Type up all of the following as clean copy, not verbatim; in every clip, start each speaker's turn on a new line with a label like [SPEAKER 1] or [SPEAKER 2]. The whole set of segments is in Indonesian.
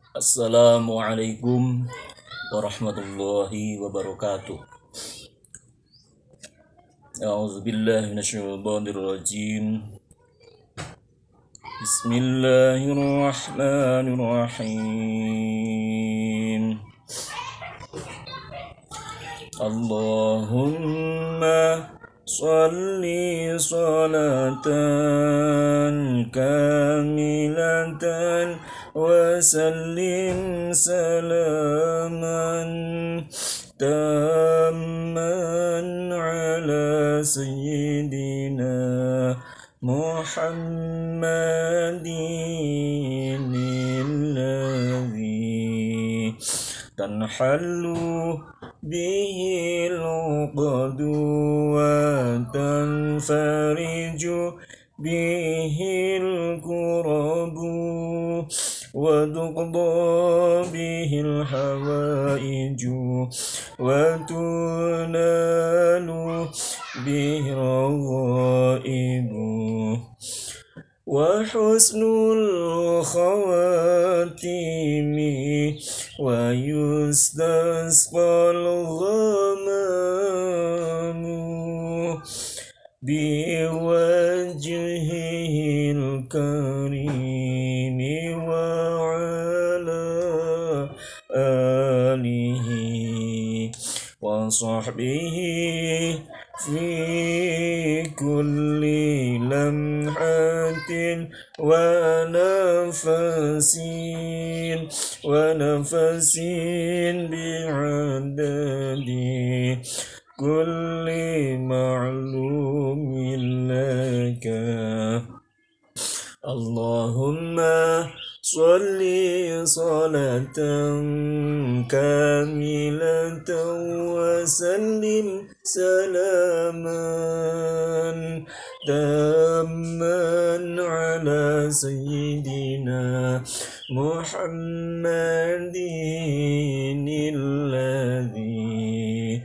[SPEAKER 1] Assalamualaikum warahmatullahi wabarakatuh. A'udzubillahi minasyaitonirrajim. Bismillahirrahmanirrahim. Allahumma shalli salatan kamilatan wa sallim salaman tamman ala sayyidina Muhammadin alladhi tanhallu bihi al-uqadu wa tanfariju bihi al-kurabu wa tuqda bihi al-hawaiju wa tunalu bihi al-ghaibu wa husnul khawatimi wa yustasqal ghamamu biwajhihil karimi wa ala alihi wa sahbihi fi kulli lamhatin wa nafasin bi'adadi kulli ma'lumin laka. Allahumma sholli salatan kamilatan wa sallim salaman tamman ala sayyidina Muhammadin alladhi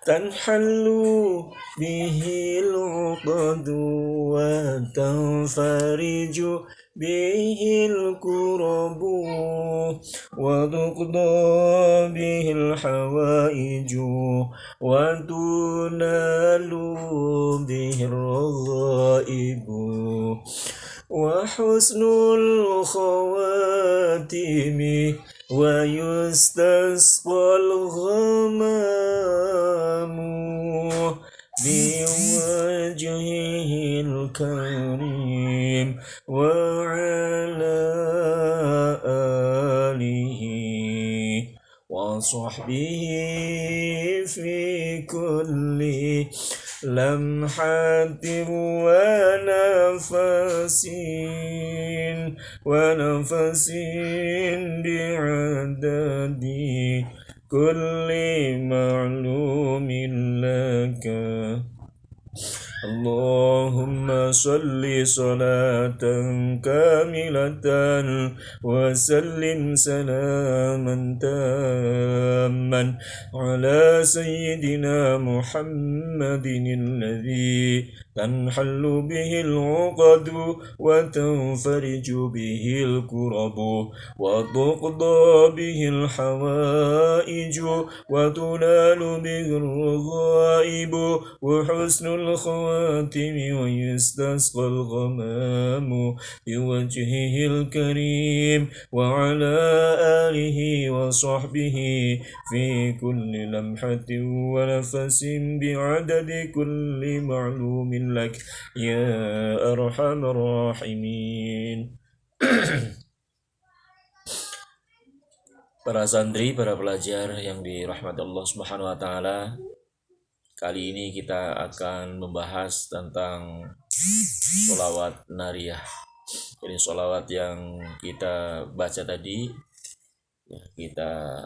[SPEAKER 1] tanhallu bihi al-uqadu wa tanfariju bihi al-kurabu wa tuqda bihi al-hawaiju wa tunalu bihi al-ghaibu wa husnul khawatimi wa yustasqal ghamamu biwajhihil karim wa ala alihi wa sahbihi fi kulli lamhatin wa nafasin bi'adadi kulli ma'lumin laka. Allahumma sholli salatan kamilatan wa sallim salaman tamman ala sayyidina Muhammadin alladhi tanhallu bihi al-uqadu wa tanfariju bihi al-kurabu wa tuqda bihi al-hawaiju wa tunalu bihi al-ghaibu wa husnul khawatimi wa yustasqa al-ghamamu biwajhihi al-karim wa ala alihi wa sahbihi fi kulli lamhatin wa nafasin bi'adadi kulli ma'lumin lak ya arhamar rahimin. Para santri, para pelajar yang dirahmati Allah Subhanahu wa taala, kali ini kita akan membahas tentang sholawat nariyah. Jadi sholawat yang kita baca tadi, kita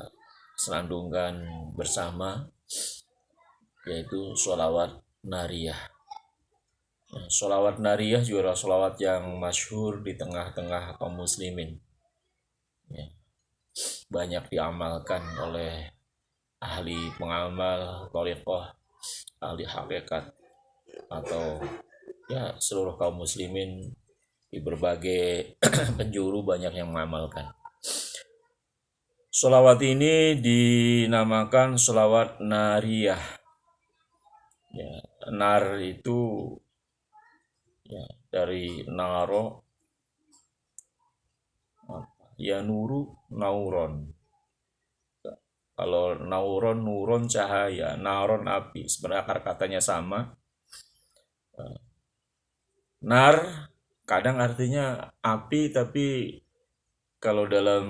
[SPEAKER 1] senandungkan bersama, yaitu sholawat nariyah. Sholawat nariyah juga adalah sholawat yang masyhur di tengah-tengah kaum muslimin. Banyak diamalkan oleh ahli pengamal, thariqah, ahli hakikat, atau ya seluruh kaum muslimin di berbagai penjuru banyak yang mengamalkan. Sholawat ini dinamakan sholawat nariyah. Ya, nar itu ya dari naro, ya nuru, nauron. Kalau nauron, nuron cahaya, naron api. Sebenarnya akar katanya sama. Nar kadang artinya api, tapi kalau dalam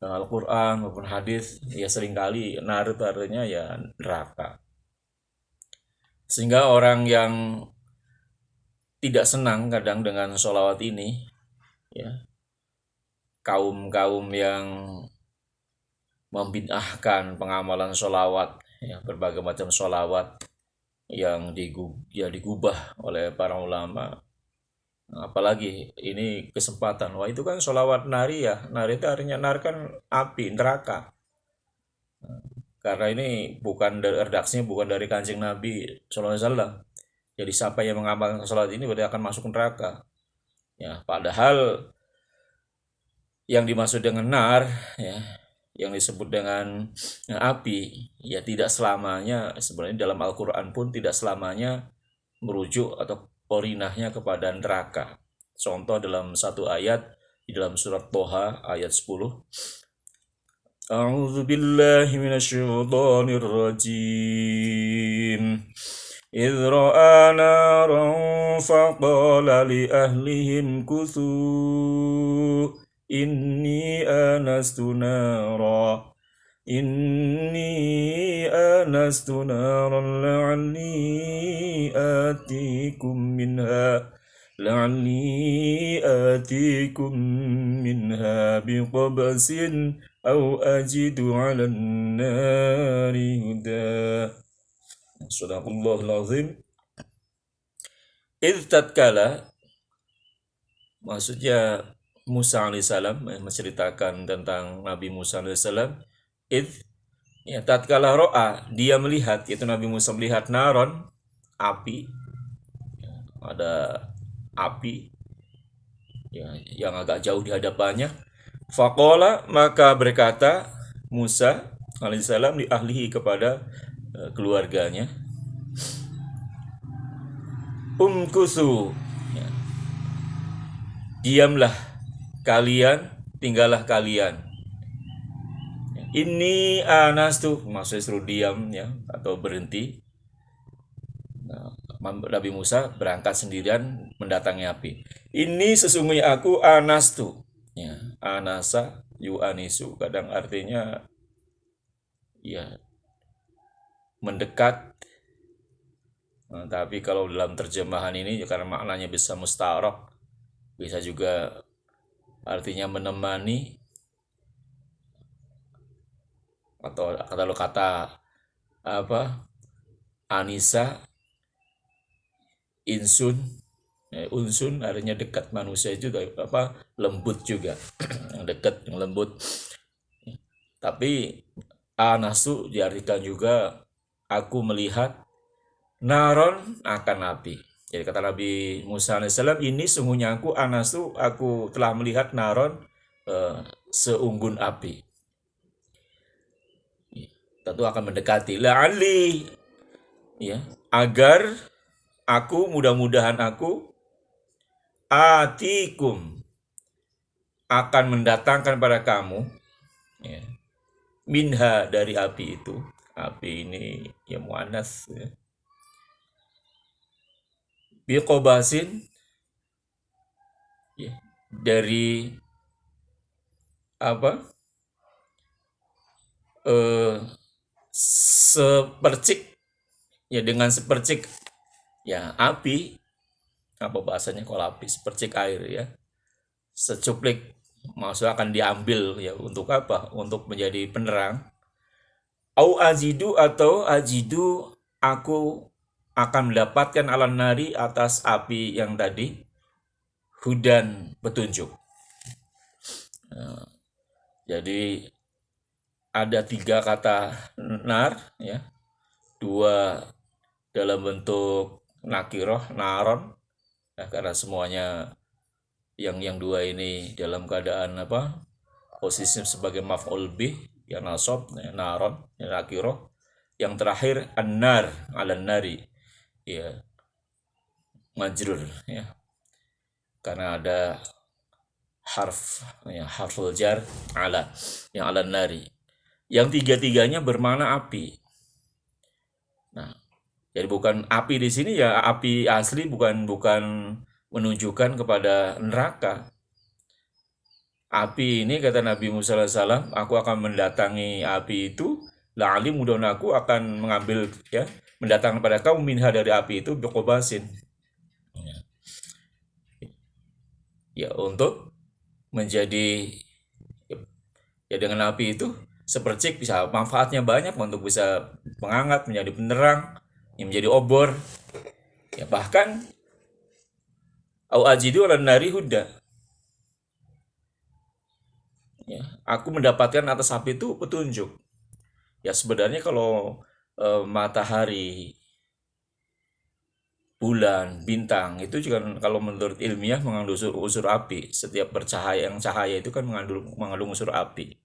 [SPEAKER 1] Al-Quran maupun hadis ya seringkali nar itu artinya ya neraka. Sehingga orang yang tidak senang kadang dengan sholawat ini, ya kaum-kaum yang membid'ahkan pengamalan sholawat, ya berbagai macam sholawat yang digubah oleh para ulama. Apalagi ini kesempatan, wah itu kan sholawat nari ya, nari itu artinya nar kan api, neraka. Karena ini bukan dari redaksinya, bukan dari Kanjeng Nabi Sallallahu Alaihi Wasallam. Jadi siapa yang mengamalkan sholat ini berarti akan masuk neraka. Ya, padahal yang dimaksud dengan nar, ya, yang disebut dengan api, ya tidak selamanya sebenarnya dalam Al-Quran pun tidak selamanya merujuk atau korinahnya kepada neraka. Contoh dalam satu ayat di dalam surat Toha ayat 10. A'udzu billahi minasyaitonir rajim. إذ رأى نارا فقال لأهلهم كثوا إني آنست نارا لعلي آتيكم منها بقبس أو أجد على النار هدى. Sadaqallahul azim. Idh tatkala, maksudnya Musa alaihissalam menceritakan tentang Nabi Musa alaihissalam. Idh, ya tatkala ro'a, dia melihat, yaitu Nabi Musa melihat naron, api, ada api ya, yang agak jauh di hadapannya. Faqala, maka berkata Musa alaihissalam li ahlihi, kepada keluarganya, umkusu, ya, diamlah kalian, tinggallah kalian. Ini anastu, maksudnya suruh diam ya, atau berhenti. Nah, Nabi Musa berangkat sendirian mendatangi api. Ini sesungguhnya aku anastu, ya, anasa yuanisu, kadang artinya ya mendekat. Nah, tapi kalau dalam terjemahan ini karena maknanya bisa mustarok, bisa juga artinya menemani, atau kalau kata apa Anisa insun, unsun artinya dekat, manusia itu apa lembut juga yang dekat, yang lembut. Tapi anasu diartikan juga aku melihat naron, akan api. Jadi kata Nabi Musa alaihissalam, ini sungguhnya aku anasu, aku telah melihat naron, seunggun api. Tentu akan mendekati. La'ali, ya, agar aku, mudah-mudahan aku, atikum, akan mendatangkan pada kamu, ya, minha, dari api itu. Api ini ya muannas, ya. Biqobasin, ya, dari apa, sepercik, ya, dengan sepercik ya api, apa bahasanya kalau api, sepercik air ya, secuplik, maksudnya akan diambil ya, untuk apa, untuk menjadi penerang. Au ajidu, atau ajidu, aku akan mendapatkan alan nari, atas api yang tadi, hudan, petunjuk. Nah, jadi ada 3 kata nar ya, 2 dalam bentuk nakiroh, naron ya, karena semuanya yang 2 ini dalam keadaan apa, posisinya sebagai maf'ul bih, yang nasab, ya, naron, yang nakirah. Yang terakhir an-nar, alan nari, ya, majrur, ya, karena ada harful jar ala, yang alan nari. Yang tiga-tiganya bermakna api. Nah, jadi bukan api di sini ya api asli, bukan menunjukkan kepada neraka. Api ini kata Nabi Musa alaihissalam, aku akan mendatangi api itu, la'ali mudah aku akan mengambil, ya, mendatangkan pada kaum minha dari api itu biqobasin. Ya, untuk menjadi, ya, dengan api itu sepercik bisa manfaatnya banyak untuk bisa menghangat, menjadi penerang, yang menjadi obor. Ya, bahkan au ajidu ala nari huda. Ya, aku mendapatkan atas api itu petunjuk. Ya, sebenarnya kalau matahari, bulan, bintang itu juga kalau menurut ilmiah mengandung unsur api. Setiap cahaya itu kan mengandung unsur api.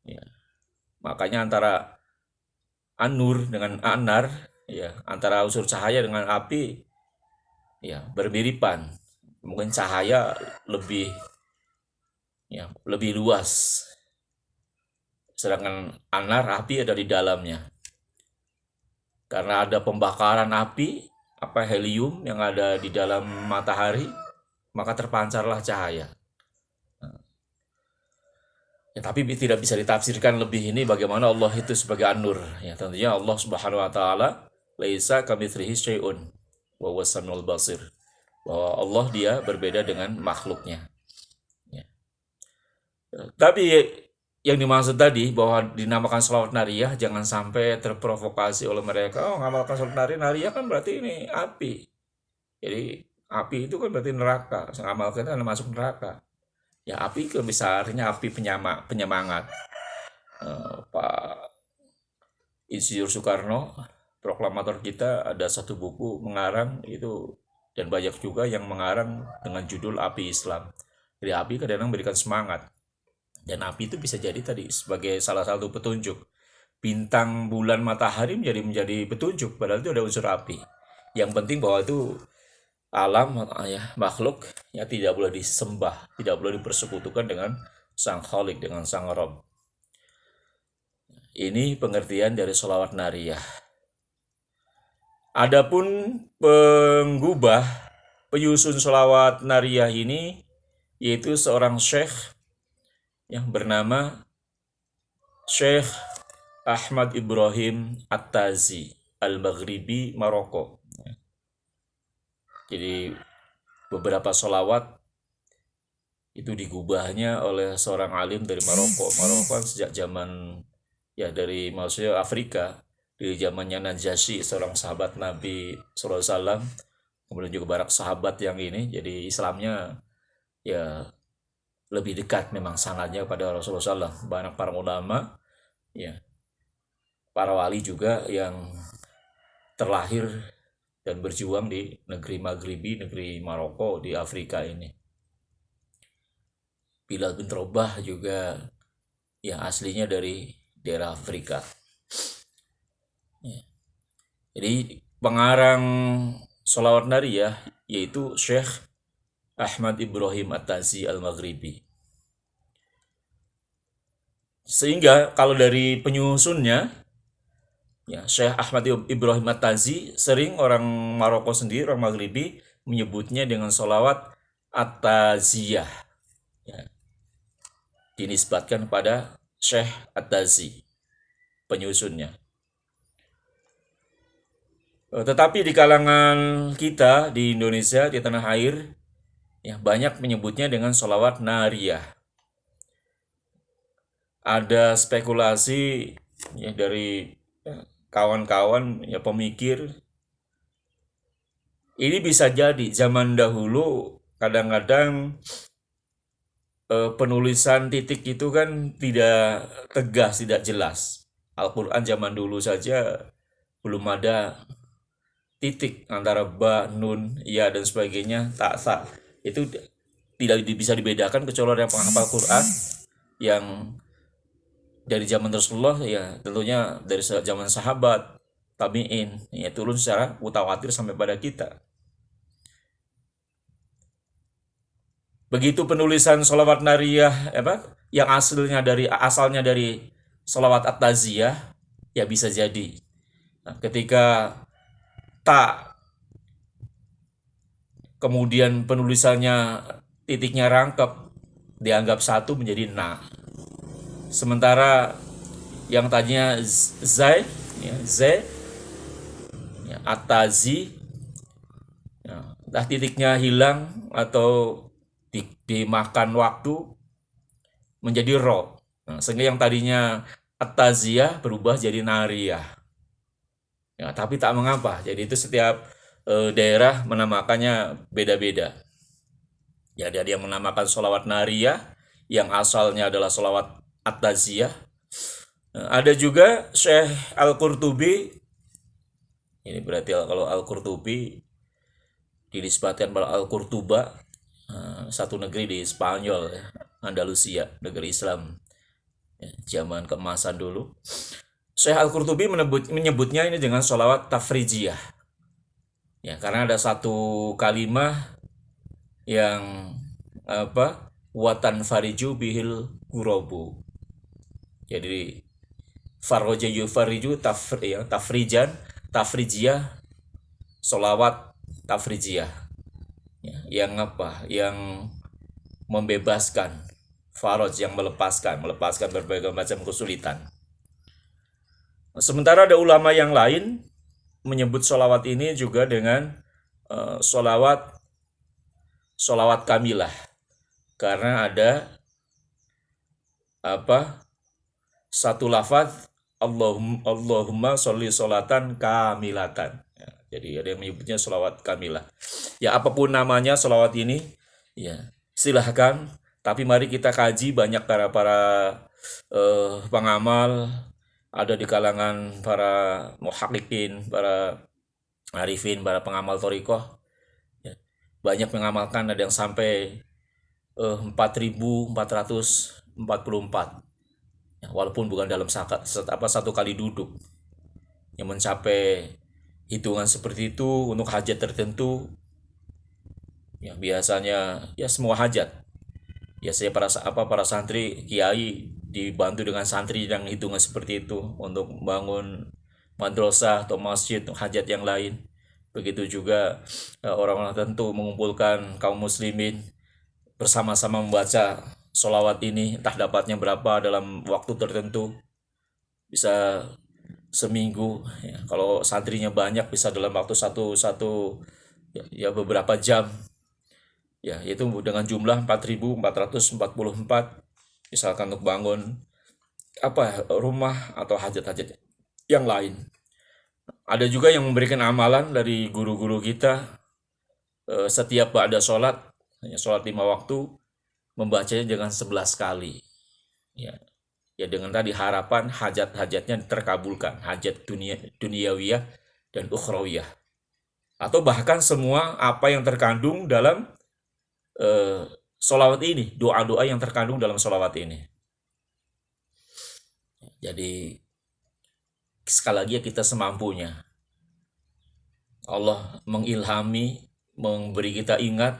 [SPEAKER 1] Ya. Makanya antara anur dengan anar, ya, antara unsur cahaya dengan api, ya, bermiripan. Mungkin cahaya lebih, ya, lebih luas, sedangkan anar, api, ada di dalamnya. Karena ada pembakaran api, helium yang ada di dalam matahari, maka terpancarlah cahaya. Ya, tapi tidak bisa ditafsirkan lebih ini bagaimana Allah itu sebagai an-nur. Ya, tentunya Allah Subhanahu wa taala laisa kamitslihi syai'un wa huwas samiul basir. Bahwa Allah dia berbeda dengan makhluknya. Ya. Tapi yang dimaksud tadi bahwa dinamakan sholawat nariyah, jangan sampai terprovokasi oleh mereka. Oh, ngamalkan sholawat nariyah kan berarti ini api. Jadi api itu kan berarti neraka. Ngamalkan kan masuk neraka. Ya, api kan bisa artinya api penyemangat. Pak Insinyur Soekarno, proklamator kita, ada satu buku mengarang itu, dan banyak juga yang mengarang dengan judul Api Islam. Jadi api kadang-kadang memberikan semangat. Dan api itu bisa jadi tadi sebagai salah satu petunjuk. Bintang, bulan, matahari menjadi petunjuk, padahal itu ada unsur api. Yang penting bahwa itu alam, ya, makhluk, ya, tidak boleh disembah, tidak boleh dipersekutukan dengan sang Khalik, dengan sang Rabb. Ini pengertian dari sholawat nariyah. Adapun penggubah, penyusun sholawat nariyah ini yaitu seorang syekh yang bernama Syekh Ahmad Ibrahim At-Tazi Al-Maghribi, Maroko. Jadi beberapa sholawat itu digubahnya oleh seorang alim dari Maroko. Maroko kan sejak zaman, ya, dari maksudnya Afrika, di zamannya Najasyi, seorang sahabat Nabi SAW, kemudian juga banyak sahabat yang ini, jadi Islamnya, ya, lebih dekat memang sangatnya pada Rasulullah SAW. Banyak para ulama, ya, para wali juga yang terlahir dan berjuang di negeri Maghribi, negeri Maroko di Afrika ini. Bilal bin Rabah juga, ya, aslinya dari daerah Afrika. Ya. Jadi pengarang sholawat nariyah yaitu Syekh Ahmad Ibrahim At-Tazi Al-Maghribi. Sehingga kalau dari penyusunnya, ya, Syekh Ahmad Ibrahim At-Tazi, sering orang Maroko sendiri, orang Maghribi, menyebutnya dengan sholawat At-Taziyah, ya, dinisbatkan pada Syekh At-Tazi, penyusunnya. Tetapi di kalangan kita di Indonesia, di tanah air, ya, banyak menyebutnya dengan sholawat nariyah. Ada spekulasi, ya, dari, ya, kawan-kawan, ya, pemikir, ini bisa jadi zaman dahulu kadang-kadang penulisan titik itu kan tidak tegas, tidak jelas. Al-Quran zaman dulu saja belum ada titik antara ba, nun, ya, dan sebagainya, tak. Itu tidak bisa dibedakan kecuali orang yang penghafal Quran yang dari zaman Rasulullah, ya tentunya dari zaman sahabat, tabi'in, ya turun secara mutawatir sampai pada kita. Begitu penulisan sholawat nariyah yang asalnya dari sholawat at-taziyah, ya bisa jadi ketika tak kemudian penulisannya titiknya rangkap, dianggap satu menjadi na. Sementara yang tadinya zai, ya, z, ya, atazi, ya, entah titiknya hilang atau dimakan waktu menjadi ro. Nah, sehingga yang tadinya ataziyah berubah jadi nariyah. Ya, tapi tak mengapa. Jadi itu setiap daerah menamakannya beda-beda. Jadi ada yang menamakan sholawat nariyah yang asalnya adalah sholawat at-taziyah. Ada juga Syekh Al-Qurtubi, ini berarti kalau Al-Qurtubi dinisbatkan pada Al-Qurtuba, satu negeri di Spanyol, Andalusia, negeri Islam zaman keemasan dulu. Syekh Al-Qurtubi menyebutnya ini dengan sholawat tafrijiyah. Ya, karena ada satu kalimah yang watan fariju bihil kurobu. Jadi faroja yufariju tafrijan, tafrijiyah, solawat tafrijiyah, ya, yang membebaskan, faroj yang melepaskan berbagai macam kesulitan. Sementara ada ulama yang lain menyebut solawat ini juga dengan solawat kamilah, karena ada satu lafaz Allahumma sholli sholatan kamilatan. Ya, jadi ada yang menyebutnya sholawat kamilah. Ya, apapun namanya sholawat ini, ya silahkan. Tapi mari kita kaji, banyak para pengamal, ada di kalangan para muhaqqiqin, para arifin, para pengamal thariqah. Ya, banyak mengamalkan, ada yang sampai 4.444. Ya, walaupun bukan dalam satu kali duduk, yang mencapai hitungan seperti itu untuk hajat tertentu, ya biasanya ya semua hajat. Biasanya para santri kiai dibantu dengan santri yang hitungan seperti itu untuk membangun madrasah atau masjid untuk hajat yang lain. Begitu juga orang-orang tertentu mengumpulkan kaum muslimin bersama-sama membaca sholawat ini, entah dapatnya berapa dalam waktu tertentu, bisa seminggu, ya. Kalau santrinya banyak bisa dalam waktu satu ya beberapa jam, ya itu dengan jumlah 4.444, misalkan untuk bangun rumah atau hajat-hajat yang lain. Ada juga yang memberikan amalan dari guru-guru kita, setiap ba'da sholat 5 waktu, membacanya dengan 11 kali. Ya dengan tadi harapan hajat-hajatnya terkabulkan, hajat duniawiyah dan ukhrawiyah. Atau bahkan semua apa yang terkandung dalam sholawat ini, doa-doa yang terkandung dalam sholawat ini. Jadi sekali lagi kita semampunya. Allah mengilhami, memberi kita ingat.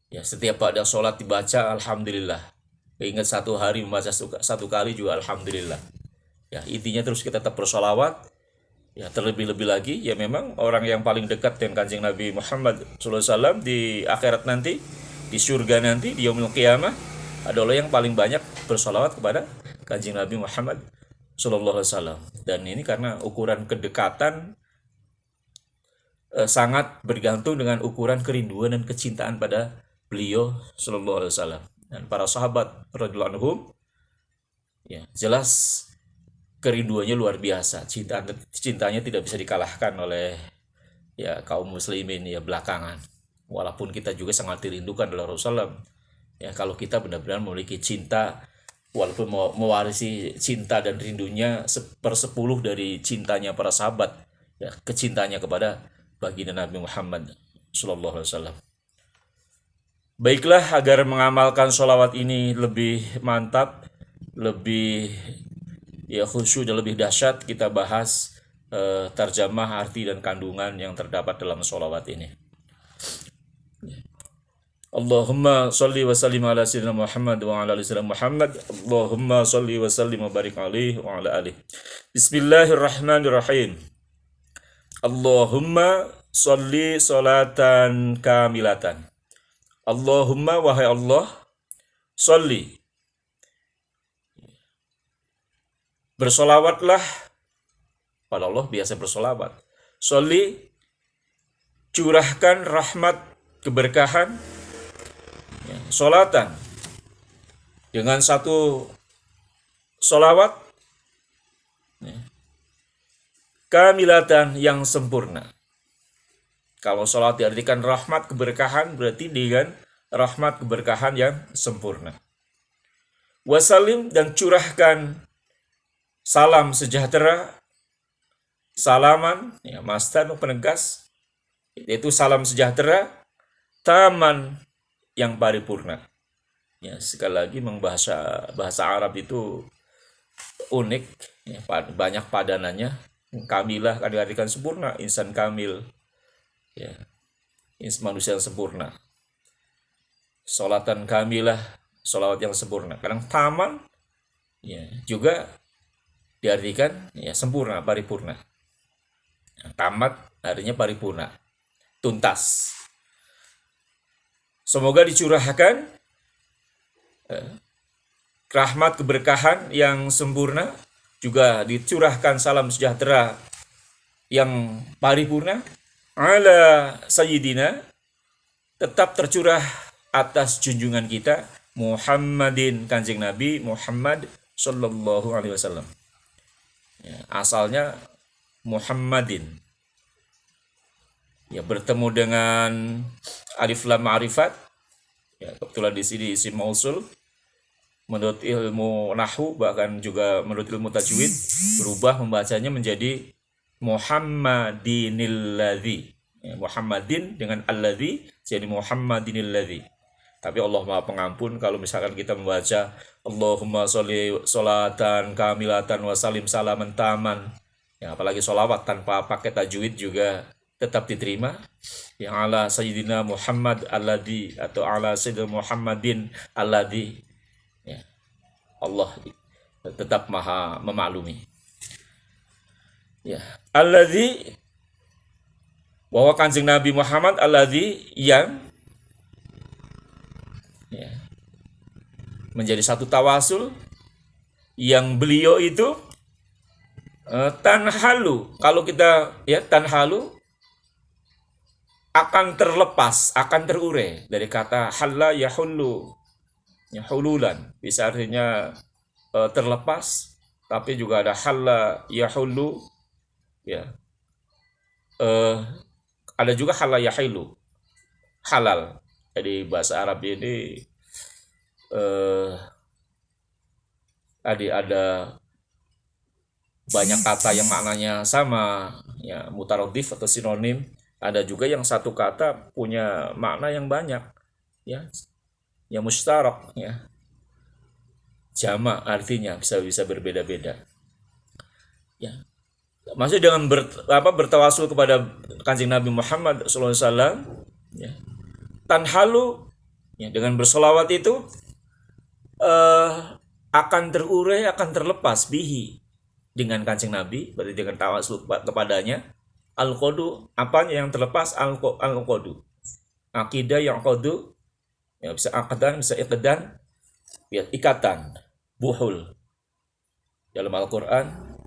[SPEAKER 1] Ya, setiap pada sholat dibaca, alhamdulillah. Ingat satu hari membaca satu kali juga alhamdulillah. Ya, intinya terus kita tetap bersolawat. Ya, terlebih-lebih lagi, ya memang orang yang paling dekat dengan Kanjeng Nabi Muhammad SAW di akhirat nanti, di surga nanti, di yaumul qiyamah, adalah yang paling banyak bersolawat kepada Kanjeng Nabi Muhammad SAW. Dan ini karena ukuran kedekatan sangat bergantung dengan ukuran kerinduan dan kecintaan pada beliau sallallahu alaihi wasallam. Dan para sahabat radhiyallahu anhum, ya jelas kerinduannya luar biasa, cintanya tidak bisa dikalahkan oleh ya kaum muslimin ya belakangan. Walaupun kita juga sangat dirindukan oleh Rasulullah. Ya kalau kita benar-benar memiliki cinta, walaupun mewarisi cinta dan rindunya 1/10 dari cintanya para sahabat, ya kecintanya kepada baginda Nabi Muhammad sallallahu alaihi wasallam. Baiklah, agar mengamalkan sholawat ini lebih mantap, lebih khusyuk dan lebih dahsyat, kita bahas terjemah, arti dan kandungan yang terdapat dalam sholawat ini. Allahumma salli wa sallim ala sayyidina Muhammad wa ala ali sayyidina Muhammad. Allahumma salli wa sallim wa barik alaihi wa ala alihi. Bismillahirrahmanirrahim. Allahumma salli salatan kamilatan. Allahumma, wahai Allah, salli, bersolawatlah pada Allah, biasa bersolawat. Salli, curahkan rahmat, keberkahan, solatan, dengan satu solawat, kamilatan, yang sempurna. Kalau sholat diartikan rahmat keberkahan, berarti dengan rahmat keberkahan yang sempurna. Wasalim, dan curahkan salam sejahtera, salaman, masdar penegas, yaitu salam sejahtera, taman, yang paripurna. Sekali lagi, bahasa Arab itu unik, banyak padanannya. Kamilah kan diartikan sempurna, insan kamil, manusia yang sempurna. Sholatan kamilah, sholawat yang sempurna. Kadang taman juga diartikan sempurna, paripurna. Tamat artinya paripurna, tuntas. Semoga dicurahkan rahmat keberkahan yang sempurna, juga dicurahkan salam sejahtera yang paripurna ala sayyidina, tetap tercurah atas junjungan kita Muhammadin, Kanjeng Nabi Muhammad sallallahu alaihi wasallam. Asalnya Muhammadin, bertemu dengan alif lam ma'rifat, kebetulan di sini isim mausul. Menurut ilmu nahwu, bahkan juga menurut ilmu tajwid, berubah membacanya menjadi Muhammadinilladzi. Muhammadin dengan alladzi jadi Muhammadinilladzi. Tapi Allah Maha Pengampun kalau misalkan kita membaca Allahumma sholli sholatan kamilatan wa salim salaman taman, apalagi sholawat tanpa pakai tajwid juga tetap diterima. Yang ala sayyidina Muhammad alladzi, atau ala sayyidina Muhammadin alladzi, Allah tetap Maha memaklumi. Alladzi, bahwa Kanjeng Nabi Muhammad alladzi, yang menjadi satu tawasul, yang beliau itu tanhalu, kalau kita tanhalu, akan terlepas, akan terurai dari kata halla yahullu, hululan, bisa artinya terlepas, tapi juga ada halla yahullu, ada juga halla yahilu, halal. Jadi bahasa Arab ini ada banyak kata yang maknanya sama, mutaradif atau sinonim. Ada juga yang satu kata punya makna yang banyak, yang mustarak, jamak artinya bisa berbeda-beda. Maksudnya dengan bertawasul kepada Kanjeng Nabi Muhammad SAW, tanhalu, dengan bersolawat itu akan terurai, akan terlepas bihi, dengan Kanjeng Nabi, berarti dengan tawasul kepadanya, al-qodu, apanya yang terlepas, al-qodu, akidah yang qodu, bisa akadan, bisa iqdan, ikatan, buhul. Dalam Al-Quran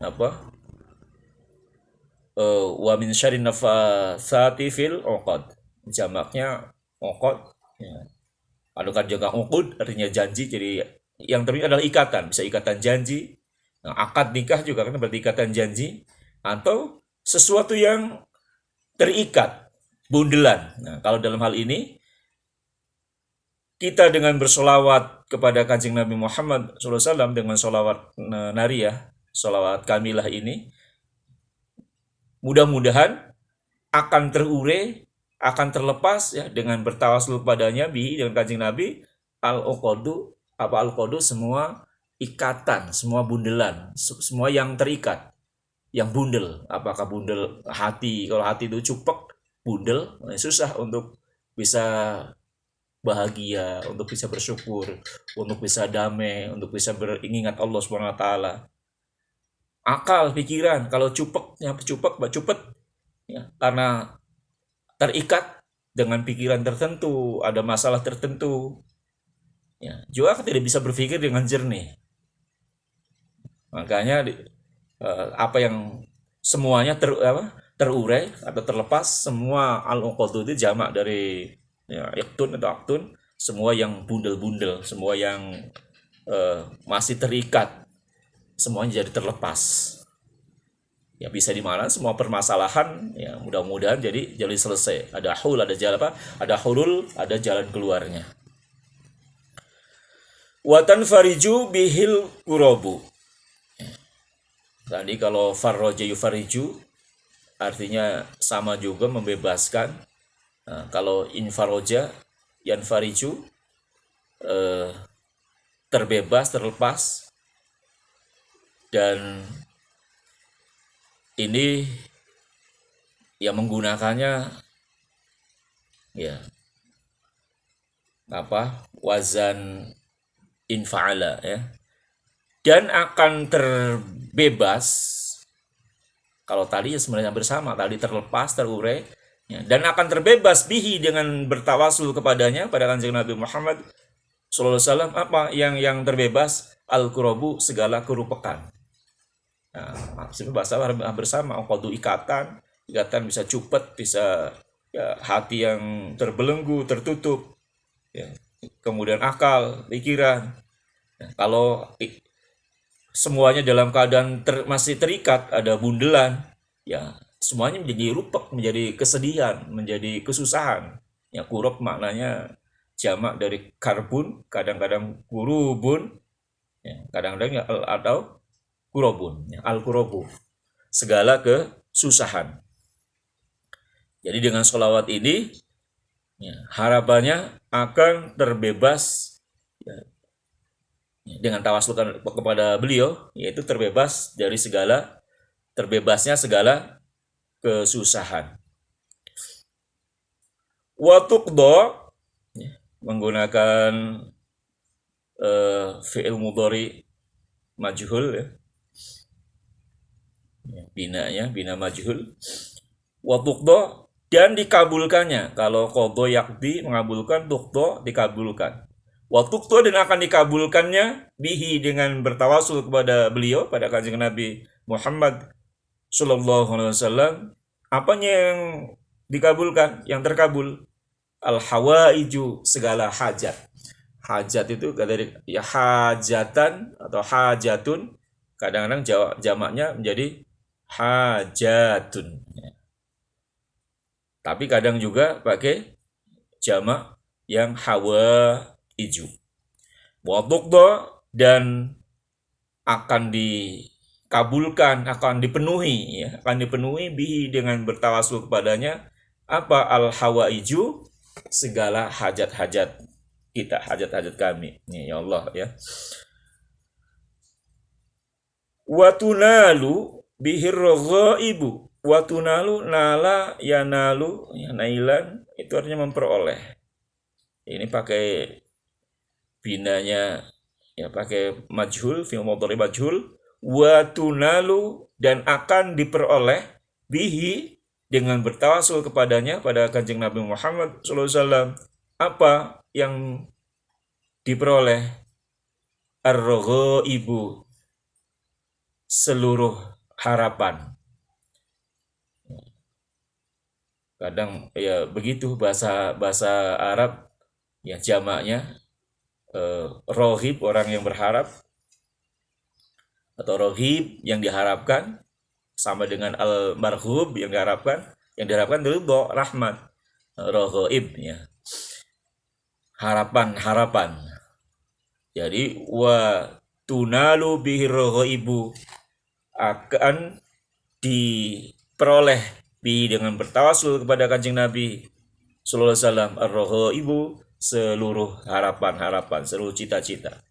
[SPEAKER 1] wa min syarri nafatsati fil 'uqad, jamaknya uqad. Adukan juga uqud artinya janji, jadi yang terpenting adalah ikatan, bisa ikatan janji. Akad nikah juga kan berarti ikatan janji, atau sesuatu yang terikat, bundelan. Kalau dalam hal ini kita dengan bersolawat kepada Kanjeng Nabi Muhammad SAW dengan solawat nariyah, solawat kamilah ini, mudah-mudahan akan terurai, akan terlepas ya dengan bertawasul kepadanya dengan kanjeng Nabi al-uqadu semua ikatan, semua bundelan, semua yang terikat, yang bundel. Apakah bundel hati? Kalau hati itu cupek, bundel, susah untuk bisa bahagia, untuk bisa bersyukur, untuk bisa damai, untuk bisa beringat Allah Subhanahu wa taala. Akal, pikiran, kalau cupek ya, karena terikat dengan pikiran tertentu, ada masalah tertentu, ya, juga tidak bisa berpikir dengan jernih. Makanya apa yang semuanya terurai atau terlepas, semua al-uqadu itu jamak dari ya, iktun atau aktun, semua yang bundel-bundel, semua yang masih terikat, semuanya jadi terlepas. Ya bisa di mana semua permasalahan ya mudah-mudahan jadi selesai. Ada hul, ada jalan apa? Ada hulul, ada jalan keluarnya. Watan fariju bihil kurobu. Tadi kalau farroja yufariju artinya sama juga membebaskan. Nah, kalau infaroja yanfariju terbebas, terlepas, dan ini ya menggunakannya ya wazan infa'ala ya, dan akan terbebas. Kalau tadi ya sebenarnya bersama, tadi terlepas, terurai ya, dan akan terbebas bihi dengan bertawasul kepadanya pada kanjeng Nabi Muhammad sallallahu alaihi wasallam. Apa yang terbebas? Al-kurobu, segala kerupekan. Nah, bahasa bersama, uqadu ikatan bisa cupet, bisa ya, hati yang terbelenggu, tertutup ya. Kemudian akal, pikiran ya, kalau semuanya dalam keadaan masih terikat, ada bundelan ya, semuanya menjadi rupek, menjadi kesedihan, menjadi kesusahan ya. Kurob maknanya jamak dari karbun, kadang-kadang kurubun ya, kadang-kadang ya, atau kurobun ya, al-kurobu, segala kesusahan. Jadi dengan sholawat ini ya, harapannya akan terbebas ya, dengan tawasul kepada beliau, yaitu terbebas dari terbebasnya segala kesusahan. Watuqdo ya, menggunakan fi'il mudhari majhul ya, bina majhul. Watuqdo, dan dikabulkannya. Kalau qadha yakdi mengabulkan, tuqdo dikabulkan. Watuqdo, dan akan dikabulkannya bihi dengan bertawasul kepada beliau, pada kanjeng Nabi Muhammad sallallahu alaihi wasallam. Apanya yang dikabulkan, yang terkabul? Al-hawaiju, segala hajat. Hajat itu dari ya hajatan atau hajatun, kadang-kadang jamaknya menjadi hajatun. Tapi kadang juga pakai jamak yang hawaiju. Wadukdo, dan akan dikabulkan, akan dipenuhi ya, akan dipenuhi bihi dengan bertawasul kepadanya. Apa? Al-hawaiju, segala hajat-hajat kita, hajat-hajat kami. Ya Allah ya. Watunalu bihir ghaibu. Watunalu, nala yanalu ya, nailan itu artinya memperoleh. Ini pakai binanya ya, pakai majhul, fi'il mudhari majhul. Watunalu, dan akan diperoleh bihi dengan bertawasul kepadanya, pada kanjeng Nabi Muhammad sallallahu alaihi wasallam. Apa yang diperoleh? Ar-ghaibu, seluruh harapan. Kadang ya begitu bahasa Arab ya, jamaknya rohib, orang yang berharap, atau rohib, yang diharapkan, sama dengan al-marhub, yang diharapkan ridho, rahmat. Rohib ya, harapan. Jadi wa tunalu bihi rohaibu, akan diperoleh dengan bertawasul kepada kanjeng Nabi sallallahu alaihi wasallam, ar-raghaibu, seluruh harapan-harapan, seluruh cita-cita.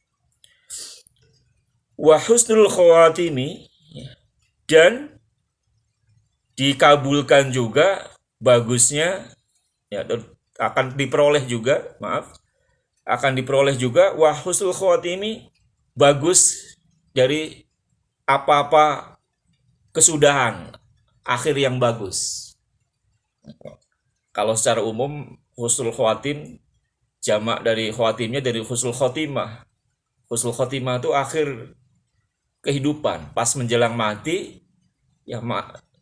[SPEAKER 1] Wa husnul khawatimi, dan dikabulkan juga bagusnya, ya, akan diperoleh juga, akan diperoleh juga wa husnul khawatimi, bagus dari apa-apa kesudahan, akhir yang bagus. Kalau secara umum husnul khawatim jamak dari khawatimnya dari husnul khotimah. Husnul khotimah itu akhir kehidupan, pas menjelang mati, ya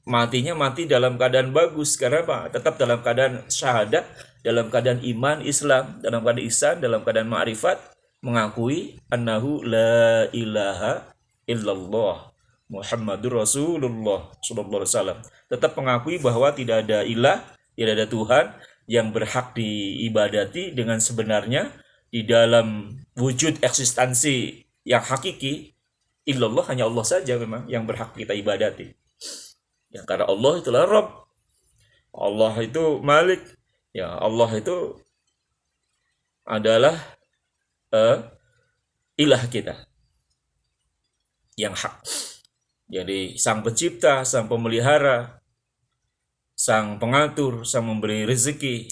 [SPEAKER 1] matinya mati dalam keadaan bagus. Karena apa? Tetap dalam keadaan syahadat, dalam keadaan iman, Islam, dalam keadaan ihsan, dalam keadaan ma'rifat, mengakui annahu la ilaha illallah Muhammadur Rasulullah sallallahu alaihi wasallam. Tetap mengakui bahwa tidak ada ilah, tidak ada Tuhan yang berhak diibadati dengan sebenarnya di dalam wujud eksistensi yang hakiki. Illallah, hanya Allah saja memang yang berhak kita ibadati. Ya, karena Allah itulah Rabb. Allah itu Malik. Ya, Allah itu adalah ilah kita yang hak. Jadi sang pencipta, sang pemelihara, sang pengatur, sang memberi rezeki,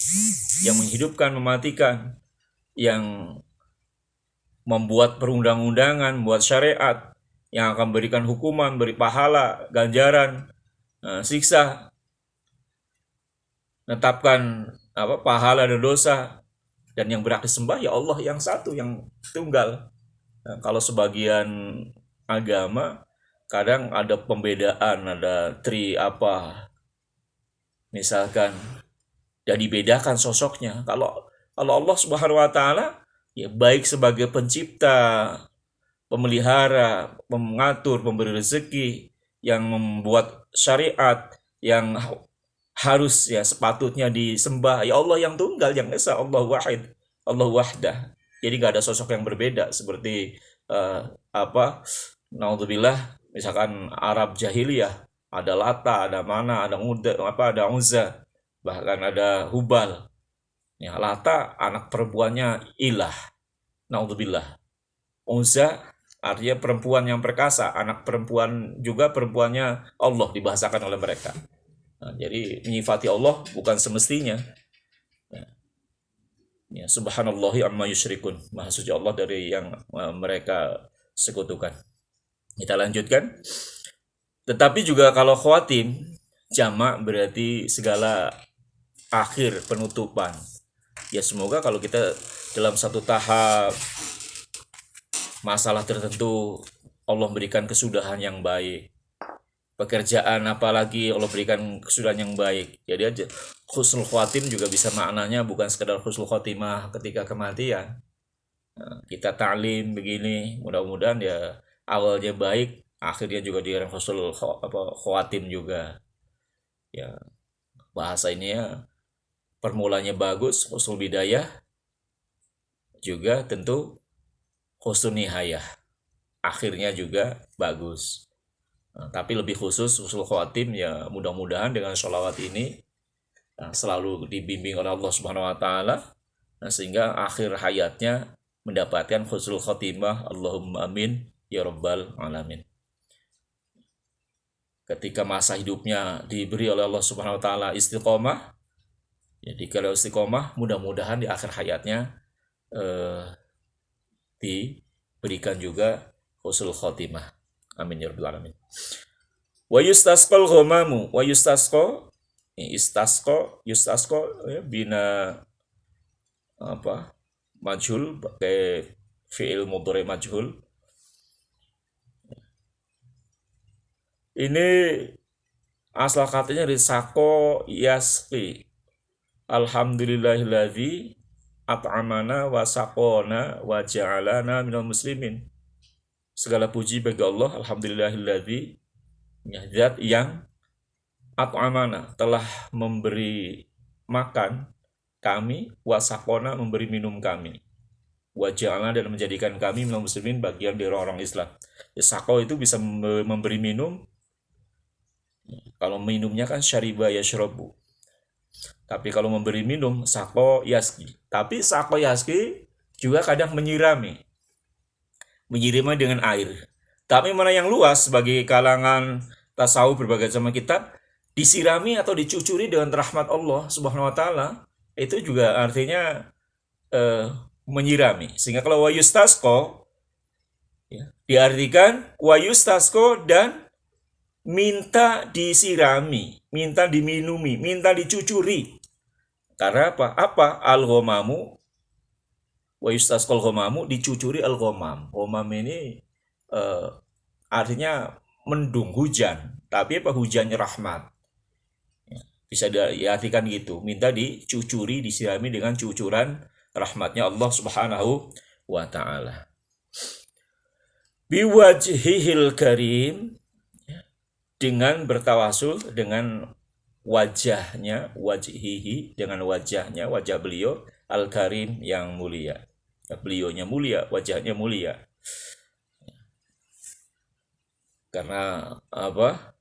[SPEAKER 1] yang menghidupkan, mematikan, yang membuat perundang-undangan, membuat syariat, yang akan berikan hukuman, beri pahala, ganjaran, siksa, menetapkan pahala dan dosa, dan yang berhak disembah ya Allah yang satu, yang tunggal. Nah, kalau sebagian agama kadang ada pembedaan, ada misalkan, dan dibedakan sosoknya. Kalau Allah Subhanahu wa taala ya baik sebagai pencipta, pemelihara, mengatur, pemberi rezeki, yang membuat syariat, yang harus ya sepatutnya disembah ya Allah yang tunggal, yang esa, Allah wahid, Allah wahdah. Jadi nggak ada sosok yang berbeda seperti naudzubillah, misalkan Arab jahiliyah, ada Lata, ada Mana, ada ada Uzza, bahkan ada Hubal. Ya, Lata anak perempuannya ilah, naudzubillah. Uzza artinya perempuan yang perkasa, anak perempuan juga perempuannya Allah dibahasakan oleh mereka. Nah, jadi menyifati Allah bukan semestinya. Ya, subhanallahi amma yusyrikun. Maha suci Allah dari yang mereka sekutukan. Kita lanjutkan. Tetapi juga kalau khawatim jamak berarti segala akhir, penutupan. Ya semoga kalau kita dalam satu tahap masalah tertentu Allah berikan kesudahan yang baik. Pekerjaan apalagi Allah berikan kesudahan yang baik. Jadi aja husnul khawatim juga bisa maknanya bukan sekedar husnul khatimah ketika kematian. Nah, kita ta'lim begini, mudah-mudahan ya awalnya baik, akhirnya juga di husnul khawatim juga. Ya, bahasa ini ya permulanya bagus, husnul bidayah, juga tentu husnul nihayah, akhirnya juga bagus. Nah, tapi lebih khusus husnul khawatim ya mudah-mudahan dengan sholawat ini selalu dibimbing oleh Allah Subhanahu wa taala, sehingga akhir hayatnya mendapatkan husnul khatimah. Allahumma amin ya rabbal alamin. Ketika masa hidupnya diberi oleh Allah Subhanahu wa taala istiqomah, jadi kalau istiqomah mudah-mudahan di akhir hayatnya diberikan juga husnul khatimah. Amin ya rabbal alamin. Wa yustasqal ghamamu, wa yustasqa ya, bina majhul pakai fi'il mudhari majhul. Ini asal katanya dari sako yasqi. Alhamdulillahilladzi at'amana wa saqona wa ja'alana minal muslimin. Segala puji bagi Allah, alhamdulillahilladzi, zat yang at'amana, telah memberi makan kami, wa saqona, memberi minum kami, wa ja'alana, dan menjadikan kami minal muslimin, bagian dari orang Islam. Ya, saqo itu bisa memberi minum. Kalau minumnya kan syariba yashrabu. Tapi kalau memberi minum, sako yaski. Tapi sako yaski juga kadang menyirami dengan air. Tapi mana yang luas bagi kalangan tasawuf berbagai zaman kitab, disirami atau dicucuri dengan rahmat Allah Subhanahu wa taala, itu juga artinya menyirami. Sehingga kalau wayustasqo ya, diartikan wayustasqo dan minta disirami, minta diminumi, minta dicucuri. Karena apa? Al-ghomamu wa yustasqal ghomamu, dicucuri al-ghomam. Gomam ini artinya mendung, hujan. Tapi apa? Hujannya rahmat. Ya, bisa diartikan gitu. Minta dicucuri, disirami dengan cucuran rahmatnya Allah Subhanahu wa ta'ala. Biwajhihil karim, dengan bertawasul dengan wajahnya, wajhihi, dengan wajahnya, wajah beliau al-karim yang mulia. Beliaunya mulia, wajahnya mulia. Karena apa?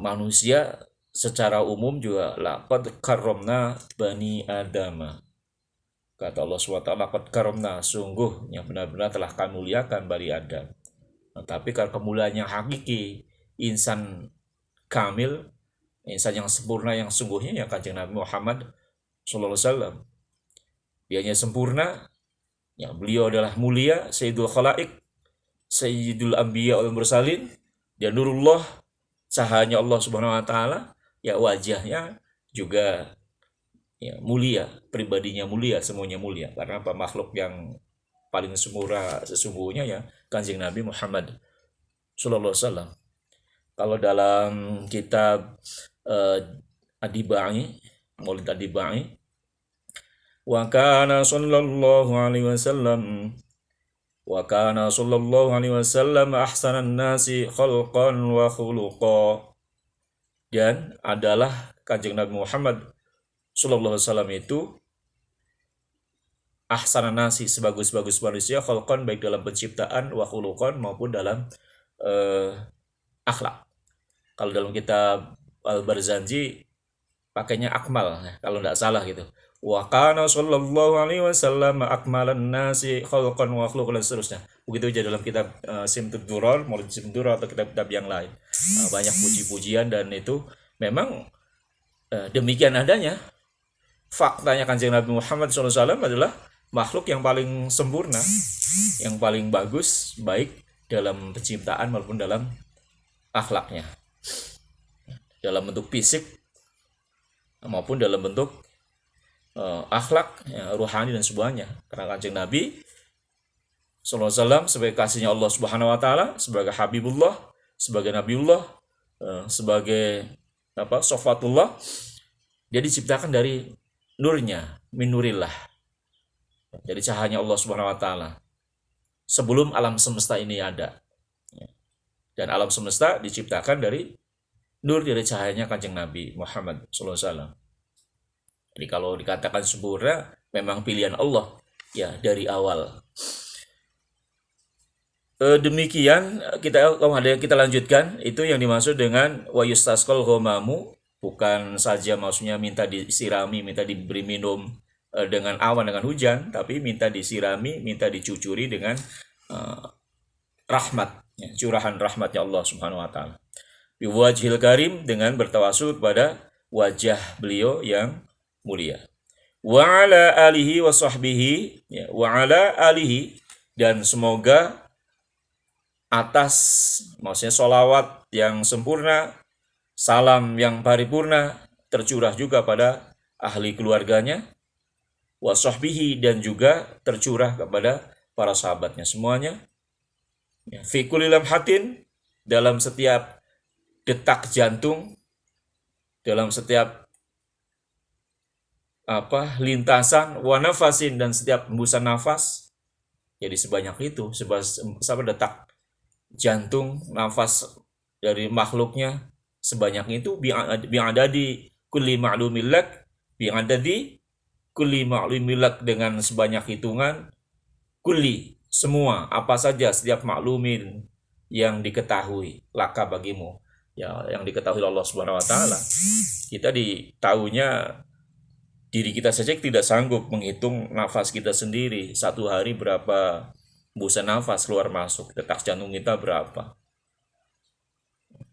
[SPEAKER 1] Manusia secara umum juga laqad karramna bani adama. Kata Allah SWT, laqad karramna, sungguh yang benar-benar telah kami muliakan bani Adam. Nah, tapi kalau kemuliaan yang hakiki, insan kamil, insan yang sempurna yang sungguhnya ya Kanjeng Nabi Muhammad sallallahu alaihi wasallam. Dianya sempurna, ya beliau adalah mulia, sayyidul khalaik, sayyidul anbiya wal mursalin, dia nurullah, cahayanya Allah Subhanahu wa taala, ya wajahnya juga ya mulia, pribadinya mulia, semuanya mulia. Karena apa? Makhluk yang paling sempurna sesungguhnya ya Kanjeng Nabi Muhammad sallallahu alaihi wasallam. Kalau dalam kitab Adibai, Maulid Adibai, wa kana sallallahu alaihi wasallam ahsanan nasi khalqan wa khuluqa, dan adalah Kanjeng Nabi Muhammad sallallahu alaihi wasallam itu ahsanan nasi, sebagus-bagus manusia, khalqan, baik dalam penciptaan, wa khuluqan, maupun dalam akhlak. Kalau dalam kitab Al-Barzanji pakainya akmal, kalau tidak salah gitu. Wa kana sallallahu alaihi wasallam akmalan nasi khalqan wa khuluqan, dan seterusnya. Begitu aja dalam kitab Simtud Durar, Maulid Simtud Durar, atau kitab-kitab yang lain. Banyak puji-pujian, dan itu memang demikian adanya. Faktanya Kanjeng Nabi Muhammad SAW adalah makhluk yang paling sempurna, yang paling bagus, baik dalam penciptaan maupun dalam akhlaknya, dalam bentuk fisik maupun dalam bentuk akhlak, ya, ruhani dan semuanya. Karena Kanjeng Nabi SAW sebagai kasihnya Allah Subhanahu wa taala, sebagai Habibullah, sebagai Nabiullah, sebagai Sofatullah, dia diciptakan dari nurnya, min nurillah, dari cahayanya Allah Subhanahu wa taala, sebelum alam semesta ini ada. Dan alam semesta diciptakan dari nur, dari cahayanya Kanjeng Nabi Muhammad SAW. Jadi kalau dikatakan sempurna, memang pilihan Allah ya dari awal. Demikian kita lanjutkan. Itu yang dimaksud dengan wa yustasqal ghomamu, bukan saja maksudnya minta disirami, minta diberi minum dengan awan, dengan hujan, tapi minta disirami, minta dicucuri dengan rahmat, ya, curahan rahmatnya Allah Subhanahu wa taala. Biwajhil karim, dengan bertawasul kepada wajah beliau yang mulia. Wa ala alihi wa sahbihi, ya, wa ala alihi, dan semoga atas, maksudnya solawat yang sempurna, salam yang paripurna tercurah juga pada ahli keluarganya, wa sahbihi, dan juga tercurah kepada para sahabatnya semuanya. Ya, fi kulli lamhatin, dalam setiap detak jantung, dalam setiap lintasan, wa nafasin, dan setiap hembusan nafas. Jadi sebanyak itu, sampai detak jantung, nafas dari makhluknya sebanyak itu, bi'adadi kulli ma'lumilak, bi'adadi kulli ma'lumilak, dengan sebanyak hitungan kulli, semua, apa saja, setiap maklumin yang diketahui laka bagimu, Ya, yang diketahui Allah Subhanahu wa taala. Kita ditahunya diri kita saja tidak sanggup menghitung nafas kita sendiri. Satu hari berapa busa nafas keluar masuk, detak jantung kita berapa,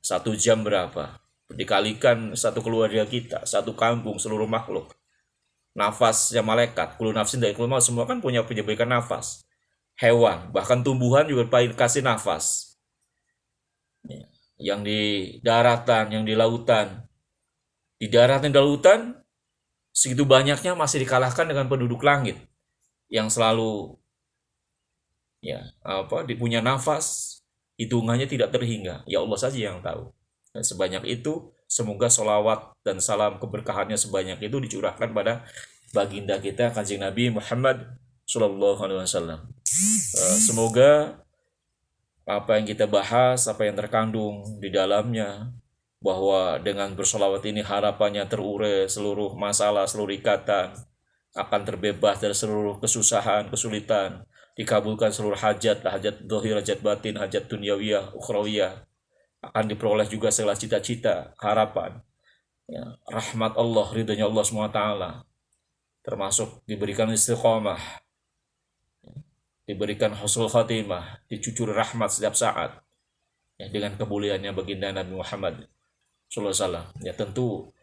[SPEAKER 1] 1 jam berapa, dikalikan satu keluarga kita, satu kampung, seluruh makhluk. Nafasnya malaikat, kullu nafsin dari kullu maut, semua kan punya penyebabkan nafas. Hewan, bahkan tumbuhan juga kasih nafas. Yang di daratan, yang di lautan. Di daratan dan lautan, segitu banyaknya masih dikalahkan dengan penduduk langit yang selalu punya nafas, hitungannya tidak terhingga. Ya Allah saja yang tahu. Dan sebanyak itu, semoga sholawat dan salam keberkahannya sebanyak itu dicurahkan pada baginda kita Kanjeng Nabi Muhammad Sallallahu Alaihi Wasallam. Semoga apa yang kita bahas, apa yang terkandung di dalamnya, bahwa dengan bersolawat ini harapannya terurai seluruh masalah, seluruh ikatan, akan terbebas dari seluruh kesusahan, kesulitan, dikabulkan seluruh hajat, hajat dohir, hajat batin, hajat dunyawiyah, ukhrawiyah, akan diperoleh juga segala cita-cita, harapan, rahmat Allah, ridhonya Allah SWT, termasuk diberikan istiqomah, diberikan husnul khatimah, dicucuri rahmat setiap saat, dengan kemuliaannya baginda Nabi Muhammad Sallallahu Alaihi Wasallam. Ya tentu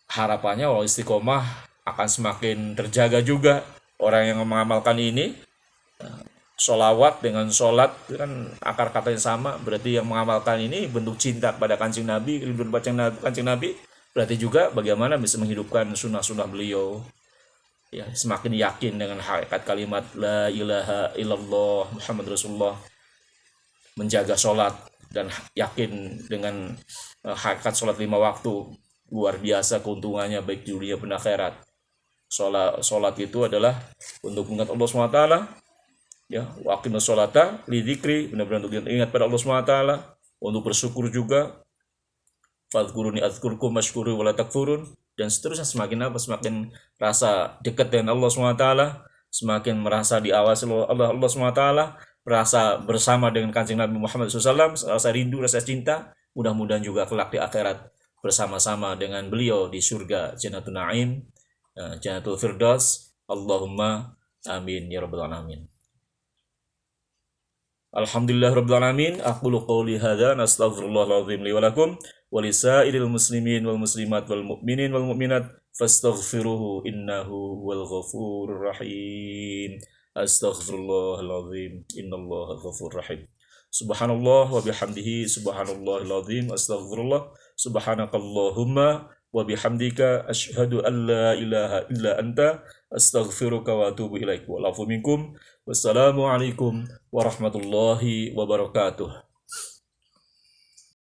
[SPEAKER 1] harapannya kalau istiqomah akan semakin terjaga juga. Orang yang mengamalkan ini, sholawat dengan sholat kan akar katanya sama, berarti yang mengamalkan ini bentuk cinta kepada Kanjeng Nabi, rindu baca Kanjeng Nabi, berarti juga bagaimana bisa menghidupkan sunnah-sunnah beliau. Ya, semakin yakin dengan hakikat kalimat la ilaha illallah Muhammad Rasulullah, menjaga sholat dan yakin dengan hakikat sholat 5 waktu, luar biasa keuntungannya baik di dunia dan akhirat. Sholat itu adalah untuk mengingat Allah SWT, ya, wa aqimus sholata li dzikri, benar-benar untuk ingat pada Allah SWT, untuk bersyukur juga, fadhkuruni adzkurkum washkuru wala takfurun, dan seterusnya. Semakin rasa dekat dengan Allah SWT, semakin merasa diawasi Allah SWT, merasa bersama dengan Kanjeng Nabi Muhammad SAW, rasa rindu, rasa cinta. Mudah-mudahan juga kelak di akhirat bersama-sama dengan beliau di surga Jannatul Naim, Jannatul Firdaus. Allahumma amin ya rabbal alamin. Alhamdulillah rabbil alamin. Aqulu qawli hadza, nastaghfirullahal azim li wa lakum wa lisairil muslimin wal muslimat wal mu'minin wal mu'minat fastaghfiruhu innahu wal ghafurur rahim. Astaghfirullahal azim, innallaha ghafurur rahim. Subhanallah wa bihamdihi, subhanallahil azim, astaghfirullah, subhanakallahumma wa bihamdika, asyhadu an la ilaha illa anta, astaghfiruka wa atubu ilaik. Wa lafu minkum. Wassalamu alaikum warahmatullahi wabarakatuh.